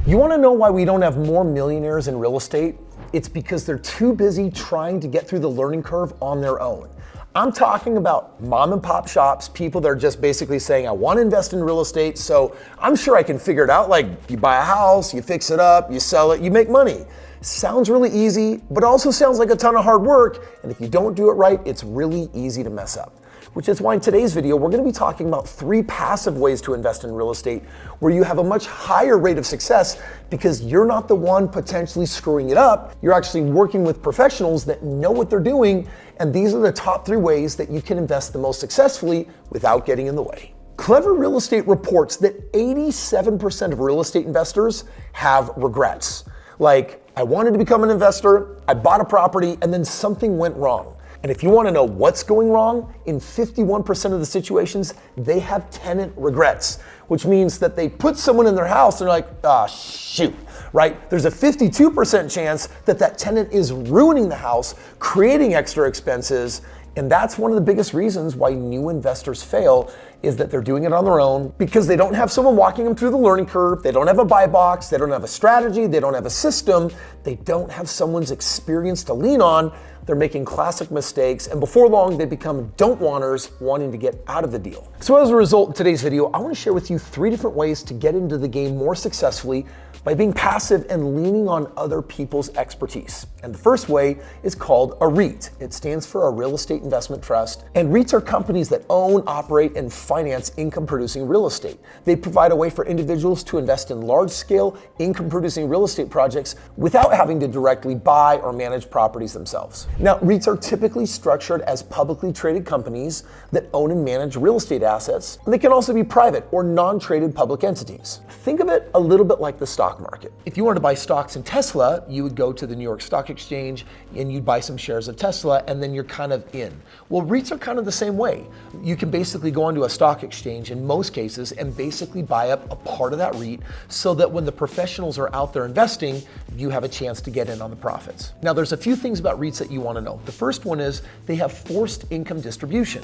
You want to know why we don't have more millionaires in real estate? It's because they're too busy trying to get through the learning curve on their own. I'm talking about mom and pop shops, people that are just basically saying, I want to invest in real estate, so I'm sure I can figure it out. Like, you buy a house, you fix it up, you sell it, you make money. Sounds really easy, but also sounds like a ton of hard work. And if you don't do it right, it's really easy to mess up. Which is why in today's video, we're going to be talking about 3 passive ways to invest in real estate where you have a much higher rate of success because you're not the one potentially screwing it up. You're actually working with professionals that know what they're doing. And these are the top 3 ways that you can invest the most successfully without getting in the way. Clever Real Estate reports that 87% of real estate investors have regrets. Like, I wanted to become an investor, I bought a property, and then something went wrong. And if you want to know what's going wrong, in 51% of the situations, they have tenant regrets, which means that they put someone in their house and they're like, shoot, right? There's a 52% chance that that tenant is ruining the house, creating extra expenses. And that's one of the biggest reasons why new investors fail is that they're doing it on their own because they don't have someone walking them through the learning curve. They don't have a buy box. They don't have a strategy. They don't have a system. They don't have someone's experience to lean on. They're making classic mistakes, and before long, they become don't-wanters wanting to get out of the deal. So as a result, in today's video, I want to share with you 3 different ways to get into the game more successfully by being passive and leaning on other people's expertise. And the first way is called a REIT. It stands for a real estate investment trust. And REITs are companies that own, operate, and finance income-producing real estate. They provide a way for individuals to invest in large-scale income-producing real estate projects without having to directly buy or manage properties themselves. Now, REITs are typically structured as publicly traded companies that own and manage real estate assets. And they can also be private or non-traded public entities. Think of it a little bit like the stock market. If you wanted to buy stocks in Tesla, you would go to the New York Stock Exchange and you'd buy some shares of Tesla and then you're kind of in. Well, REITs are kind of the same way. You can basically go onto a stock exchange in most cases and basically buy up a part of that REIT so that when the professionals are out there investing, you have a chance to get in on the profits. Now, there's a few things about REITs that you want to know. The first one is they have forced income distribution.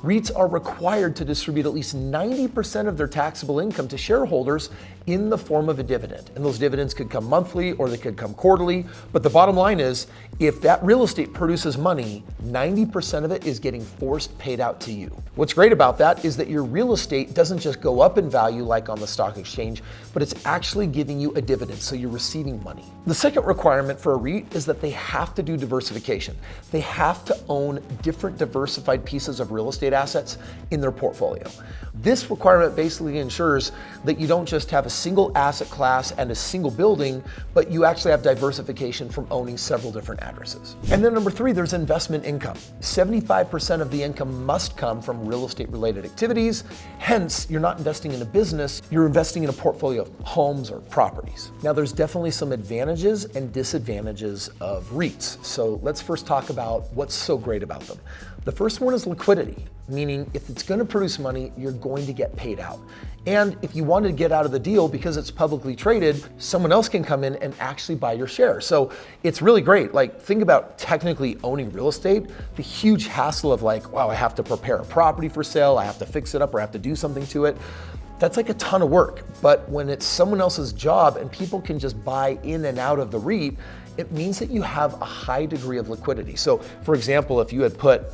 REITs are required to distribute at least 90% of their taxable income to shareholders in the form of a dividend. And those dividends could come monthly or they could come quarterly. But the bottom line is, if that real estate produces money, 90% of it is getting forced paid out to you. What's great about that is that your real estate doesn't just go up in value like on the stock exchange, but it's actually giving you a dividend, so you're receiving money. The second requirement for a REIT is that they have to do diversification. They have to own different diversified pieces of real estate assets in their portfolio. This requirement basically ensures that you don't just have a single asset class and a single building, but you actually have diversification from owning several different addresses. And then number 3, there's investment income. 75% of the income must come from real estate related activities. Hence, you're not investing in a business, you're investing in a portfolio of homes or properties. Now, there's definitely some advantages and disadvantages of REITs. So let's first talk about what's so great about them. The first one is liquidity, meaning if it's going to produce money, you're going to get paid out. And if you wanted to get out of the deal because it's publicly traded, someone else can come in and actually buy your share. So it's really great. Like, think about technically owning real estate, the huge hassle of like, wow, I have to prepare a property for sale, I have to fix it up or I have to do something to it. That's like a ton of work. But when it's someone else's job and people can just buy in and out of the REIT, it means that you have a high degree of liquidity. So for example, if you had put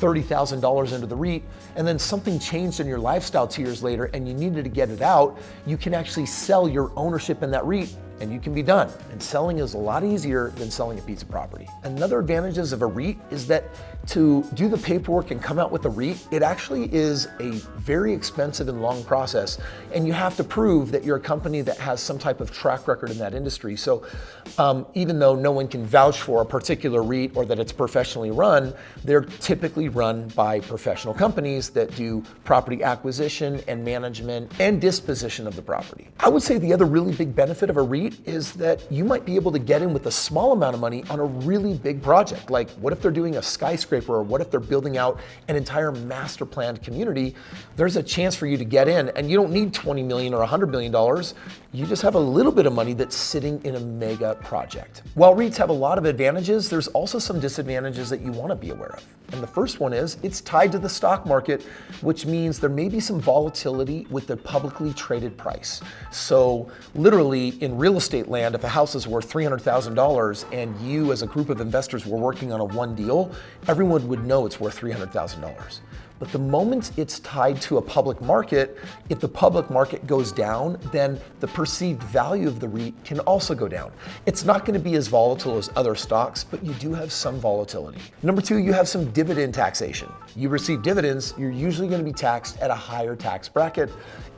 $30,000 into the REIT and then something changed in your lifestyle 2 years later and you needed to get it out, you can actually sell your ownership in that REIT and you can be done. And selling is a lot easier than selling a piece of property. Another advantages of a REIT is that to do the paperwork and come out with a REIT, it actually is a very expensive and long process. And you have to prove that you're a company that has some type of track record in that industry. So even though no one can vouch for a particular REIT or that it's professionally run, they're typically run by professional companies that do property acquisition and management and disposition of the property. I would say the other really big benefit of a REIT is that you might be able to get in with a small amount of money on a really big project. Like, what if they're doing a skyscraper skyscraper, or what if they're building out an entire master planned community, there's a chance for you to get in, and you don't need $20 million or $100 million. You just have a little bit of money that's sitting in a mega project. While REITs have a lot of advantages, there's also some disadvantages that you want to be aware of. And the first one is it's tied to the stock market, which means there may be some volatility with the publicly traded price. So literally in real estate land, if a house is worth $300,000 and you as a group of investors were working on a one deal, everyone would know it's worth $300,000. But the moment it's tied to a public market, if the public market goes down, then the perceived value of the REIT can also go down. It's not going to be as volatile as other stocks, but you do have some volatility. Number two, you have some dividend taxation. You receive dividends, you're usually going to be taxed at a higher tax bracket.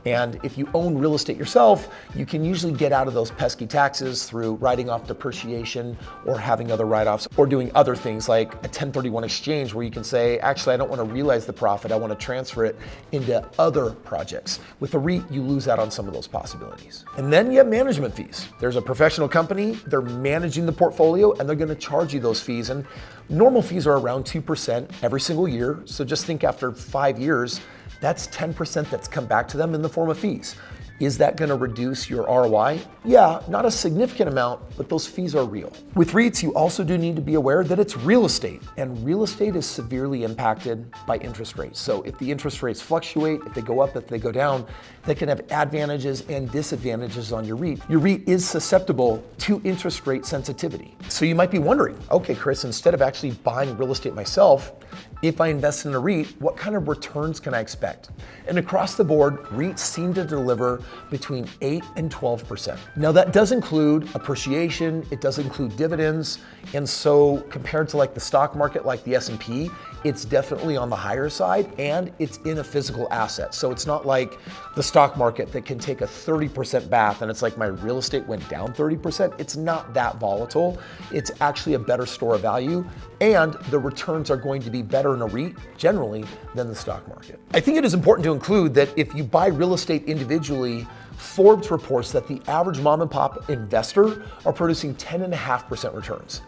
And if you own real estate yourself, you can usually get out of those pesky taxes through writing off depreciation or having other write-offs or doing other things like a 1031 exchange where you can say, actually, I don't want to realize the profit, I want to transfer it into other projects. With a REIT, you lose out on some of those possibilities. And then you have management fees. There's a professional company, they're managing the portfolio, and they're going to charge you those fees. And normal fees are around 2% every single year. So just think after 5 years, that's 10% that's come back to them in the form of fees. Is that going to reduce your ROI? Yeah, not a significant amount, but those fees are real. With REITs, you also do need to be aware that it's real estate, and real estate is severely impacted by interest rates. So if the interest rates fluctuate, if they go up, if they go down, they can have advantages and disadvantages on your REIT. Your REIT is susceptible to interest rate sensitivity. So you might be wondering, okay, Kris, instead of actually buying real estate myself, if I invest in a REIT, what kind of returns can I expect? And across the board, REITs seem to deliver between 8 and 12%. Now that does include appreciation, it does include dividends, and so compared to like the stock market, like the S&P, it's definitely on the higher side, and it's in a physical asset. So it's not like the stock market that can take a 30% bath and it's like my real estate went down 30%. It's not that volatile. It's actually a better store of value, and the returns are going to be better in a REIT generally than the stock market. I think it is important to include that if you buy real estate individually, Forbes reports that the average mom and pop investor are producing 10.5% returns.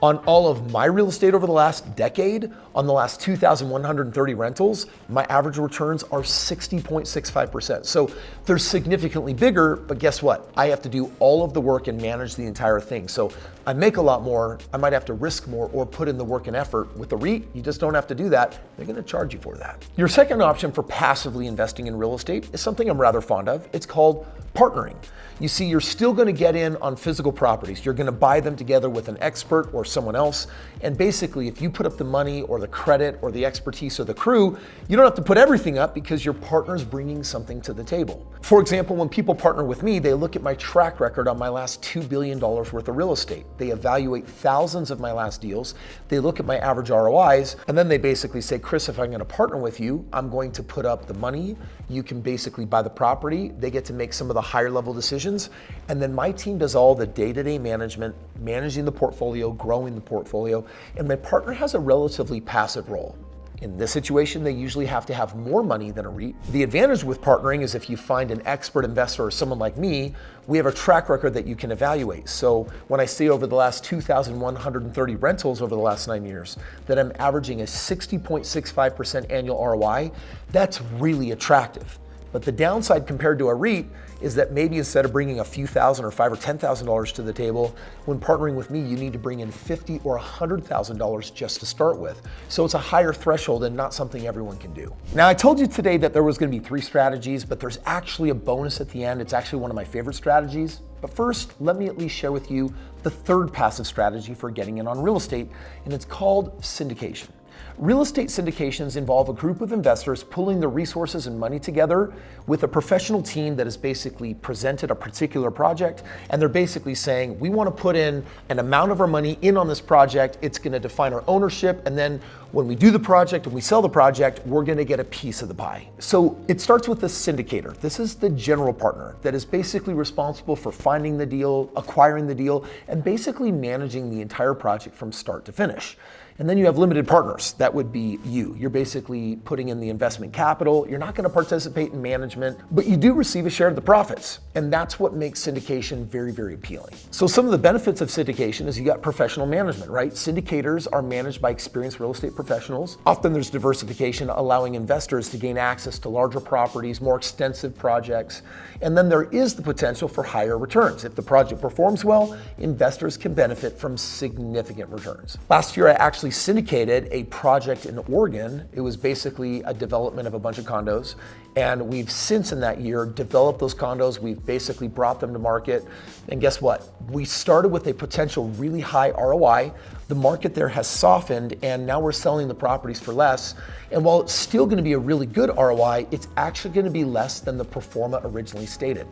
On all of my real estate over the last decade, on the last 2,130 rentals, my average returns are 60.65%. So they're significantly bigger, but guess what? I have to do all of the work and manage the entire thing. So I make a lot more, I might have to risk more or put in the work and effort. With the REIT, you just don't have to do that. They're gonna charge you for that. Your second option for passively investing in real estate is something I'm rather fond of. It's called partnering. You see, you're still gonna get in on physical properties. You're gonna buy them together with an expert or someone else. And basically, if you put up the money or the credit or the expertise or the crew, you don't have to put everything up because your partner's bringing something to the table. For example, when people partner with me, they look at my track record on my last $2 billion worth of real estate. They evaluate thousands of my last deals. They look at my average ROIs, and then they basically say, Kris, if I'm gonna partner with you, I'm going to put up the money. You can basically buy the property. They get to make some of the higher level decisions. And then my team does all the day-to-day management, managing the portfolio, growing the portfolio, and my partner has a relatively passive role. In this situation, they usually have to have more money than a REIT. The advantage with partnering is if you find an expert investor or someone like me, we have a track record that you can evaluate. So when I say over the last 2,130 rentals over the last 9 years, that I'm averaging a 60.65% annual ROI, that's really attractive. But the downside compared to a REIT is that maybe instead of bringing a few thousand or $5,000 or $10,000 to the table, when partnering with me, you need to bring in $50,000 or $100,000 just to start with. So it's a higher threshold and not something everyone can do. Now, I told you today that there was going to be 3 strategies, but there's actually a bonus at the end. It's actually one of my favorite strategies. But first, let me at least share with you the third passive strategy for getting in on real estate, and it's called syndication. Real estate syndications involve a group of investors pulling their resources and money together with a professional team that has basically presented a particular project, and they're basically saying, we want to put in an amount of our money in on this project, it's going to define our ownership, and then when we do the project and we sell the project, we're going to get a piece of the pie. So it starts with the syndicator. This is the general partner that is basically responsible for finding the deal, acquiring the deal, and basically managing the entire project from start to finish. And then you have limited partners. That would be you. You're basically putting in the investment capital. You're not going to participate in management, but you do receive a share of the profits. And that's what makes syndication very, very appealing. So some of the benefits of syndication is you got professional management, right? Syndicators are managed by experienced real estate professionals. Often there's diversification, allowing investors to gain access to larger properties, more extensive projects. And then there is the potential for higher returns. If the project performs well, investors can benefit from significant returns. Last year, I actually syndicated a project in Oregon. It was basically a development of a bunch of condos. And we've since in that year developed those condos. We've basically brought them to market. And guess what? We started with a potential really high ROI. The market there has softened and now we're selling the properties for less. And while it's still going to be a really good ROI, it's actually going to be less than the pro forma originally stated.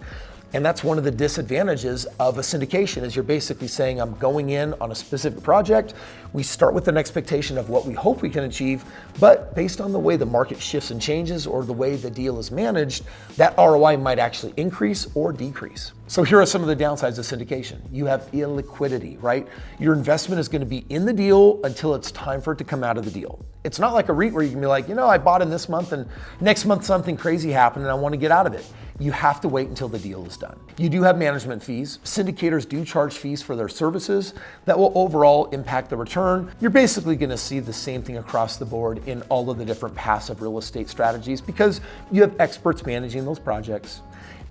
And that's one of the disadvantages of a syndication is you're basically saying, I'm going in on a specific project. We start with an expectation of what we hope we can achieve, but based on the way the market shifts and changes or the way the deal is managed, that ROI might actually increase or decrease. So here are some of the downsides of syndication. You have illiquidity, right? Your investment is going to be in the deal until it's time for it to come out of the deal. It's not like a REIT where you can be like, I bought in this month and next month something crazy happened and I want to get out of it. You have to wait until the deal is done. You do have management fees. Syndicators do charge fees for their services that will overall impact the return. You're basically going to see the same thing across the board in all of the different passive real estate strategies because you have experts managing those projects.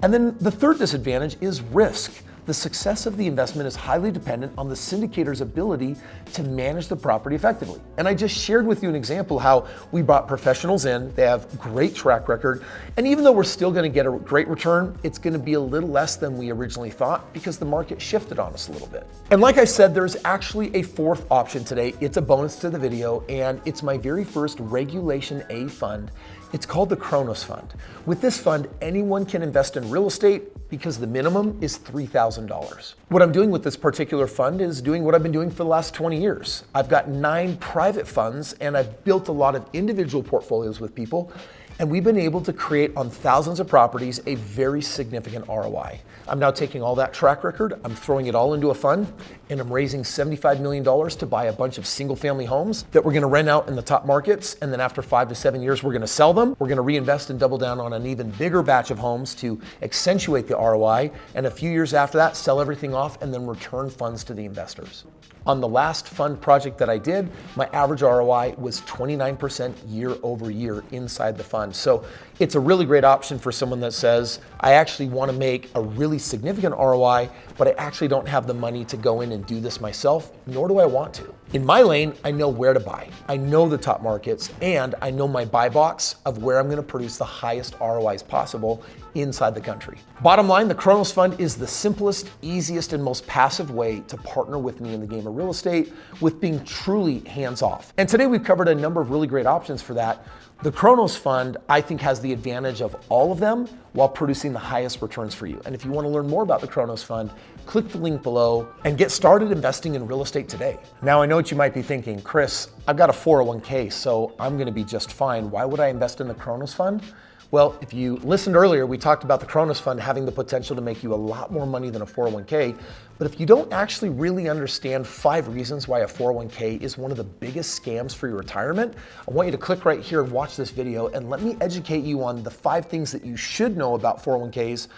And then the third disadvantage is risk. The success of the investment is highly dependent on the syndicator's ability to manage the property effectively. And I just shared with you an example how we brought professionals in, they have great track record, and even though we're still gonna get a great return, it's gonna be a little less than we originally thought because the market shifted on us a little bit. And like I said, there's actually a fourth option today. It's a bonus to the video, and it's my very first Regulation A fund. It's called the Kronos Fund. With this fund, anyone can invest in real estate because the minimum is $3,000. What I'm doing with this particular fund is doing what I've been doing for the last 20 years. I've got 9 private funds and I've built a lot of individual portfolios with people, and we've been able to create on thousands of properties a very significant ROI. I'm now taking all that track record, I'm throwing it all into a fund, and I'm raising $75 million to buy a bunch of single family homes that we're gonna rent out in the top markets, and then after 5 to 7 years, we're gonna sell them. We're gonna reinvest and double down on an even bigger batch of homes to accentuate the ROI, and a few years after that, sell everything off and then return funds to the investors. On the last fund project that I did, my average ROI was 29% year over year inside the fund. So it's a really great option for someone that says, I actually want to make a really significant ROI, but I actually don't have the money to go in and do this myself, nor do I want to. In my lane, I know where to buy. I know the top markets, and I know my buy box of where I'm going to produce the highest ROIs possible inside the country. Bottom line, the Kronos Fund is the simplest, easiest, and most passive way to partner with me in the game of real estate with being truly hands-off. And today we've covered a number of really great options for that. The Kronos Fund, I think, has the advantage of all of them while producing the highest returns for you. And if you want to learn more about the Kronos Fund, click the link below and get started investing in real estate today. Now, I know what you might be thinking, Kris, I've got a 401k, so I'm going to be just fine. Why would I invest in the Kronos Fund? Well, if you listened earlier, we talked about the Kronos Fund having the potential to make you a lot more money than a 401k. But if you don't actually really understand 5 reasons why a 401k is one of the biggest scams for your retirement, I want you to click right here and watch this video and let me educate you on the 5 things that you should know about 401ks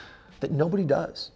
that nobody does.